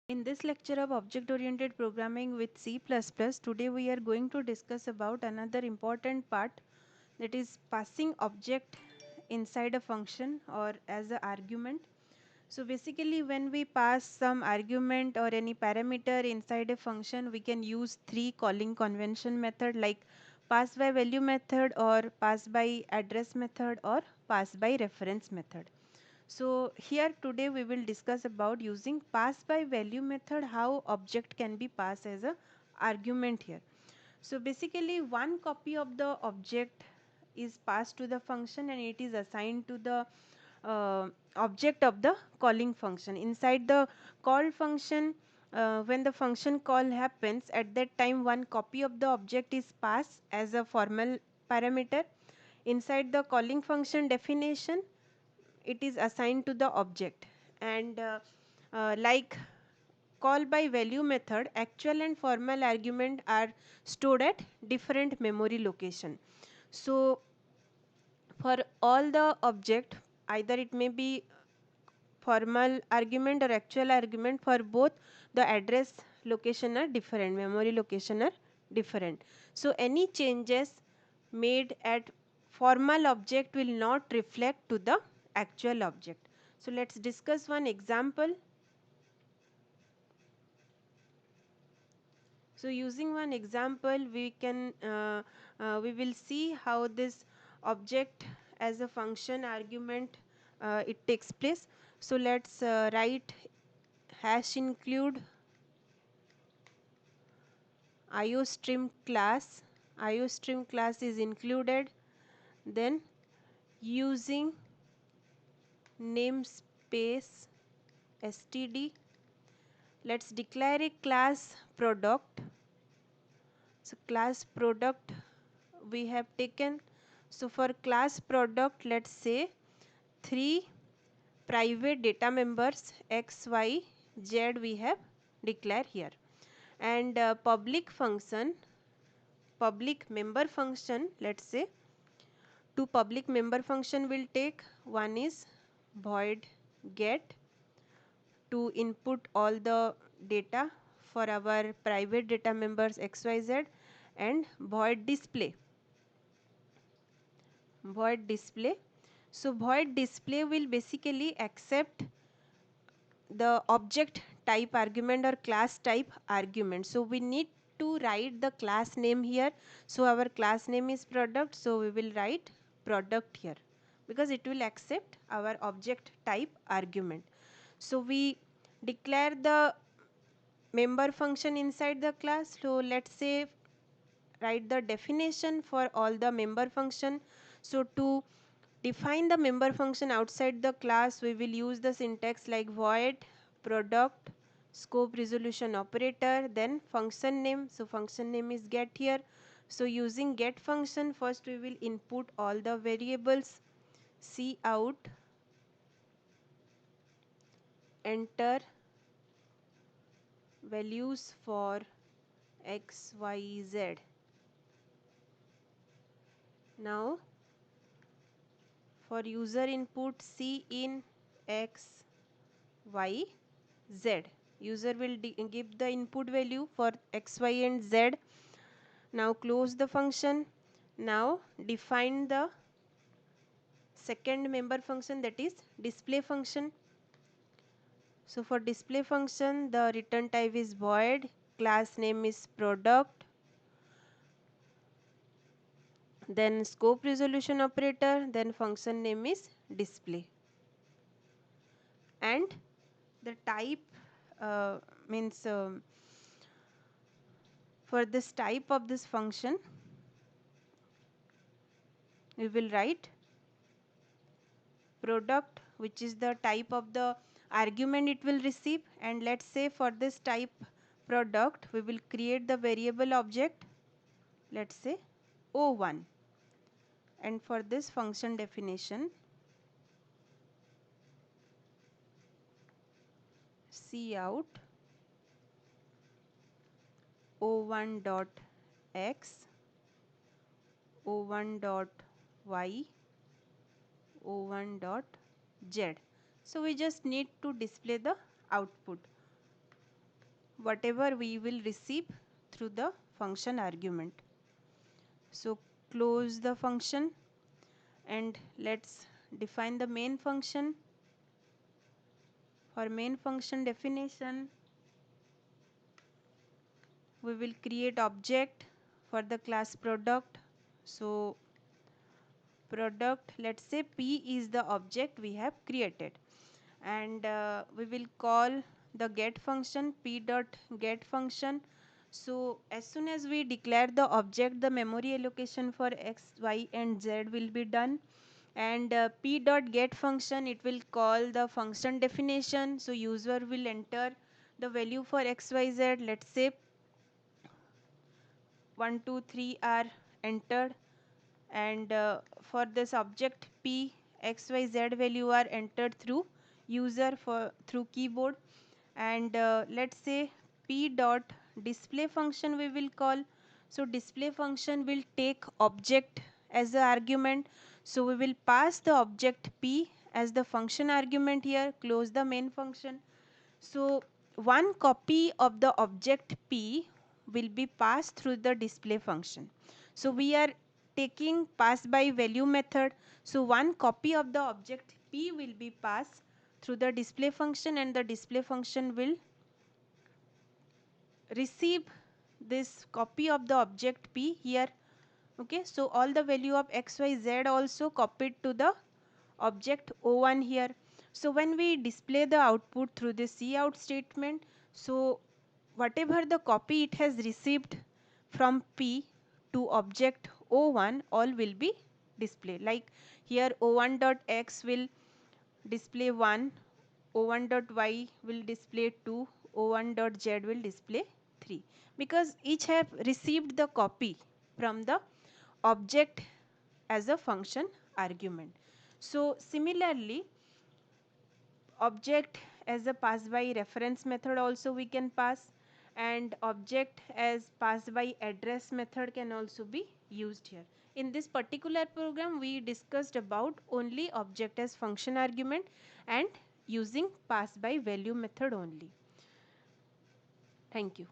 In this lecture of object-oriented programming with C++, today we are going to discuss about another important part, that is passing object inside a function or as an argument. So basically when we pass some argument or any parameter inside a function, we can use three calling convention method like pass by value method or pass by address method or pass by reference method. So here today we will discuss about using pass by value method, how object can be passed as a argument here. So basically one copy of the object is passed to the function and it is assigned to the object of the calling function. Inside the call function, when the function call happens, at that time one copy of the object is passed as a formal parameter. Inside the calling function definition, it is assigned to the object, and like call by value method, actual and formal argument are stored at different memory location. So for all the object, either it may be formal argument or actual argument, for both the address location are different, memory location are different. So any changes made at formal object will not reflect to the actual object. So let's discuss one example. So using one example, we will see how this object as a function argument it takes place. So let's write hash include iostream class. Iostream class is included. Then using namespace std, let's declare a class product. So class product we have taken. So for class product, let's say three private data members x, y, z we have declared here, and public member function, let's say two public member function will take. One is void get to input all the data for our private data members xyz, and void display. So void display will basically accept the object type argument or class type argument. So we need to write the class name here. So our class name is product, so we will write product here because it will accept our object type argument. So we declare the member function inside the class. So let's say write the definition for all the member function. So to define the member function outside the class, we will use the syntax like void product scope resolution operator, then function name. So function name is get here. So using get function, first we will input all the variables, cout, enter values for x, y, z. Now for user input, cin x, y, z. User will give the input value for x, y and z. Now close the function. Now define the second member function, that is display function. So for display function, the return type is void, class name is product, then scope resolution operator, then function name is display. And the type means for this type of this function, we will write product, which is the type of the argument it will receive. And let's say for this type product, we will create the variable object, let's say o1. And for this function definition, cout o1 dot x, o1 dot y, o1 dot z. So we just need to display the output. whatever we will receive through the function argument. So close the function and let's define the main function. For main function definition, we will create object for the class product. So product, let's say P is the object we have created, and we will call the get function P dot get function. So as soon as we declare the object, the memory allocation for x, y and z will be done, and P dot get function, it will call the function definition. So user will enter the value for x, y, z. Let's say 1 2 3 are entered, and for this object P, x, y, z value are entered through user for through keyboard. And let's say P dot display function we will call. So display function will take object as the argument. So we will pass the object P as the function argument here, close the main function. So one copy of the object P will be passed through the display function. So we are taking pass by value method. So one copy of the object P will be passed through the display function, and the display function will receive this copy of the object P here. Okay, so all the value of x, y, z also copied to the object O1 here. So when we display the output through the cout statement, so whatever the copy it has received from P to object O1, all will be displayed. Like here O1.x will display 1, O1.y will display 2, O1.z will display 3, because each have received the copy from the object as a function argument. So similarly, object as a pass by reference method also we can pass, and object as pass by address method can also be used here. In this particular program we discussed about only object as function argument and using pass by value method only. Thank you.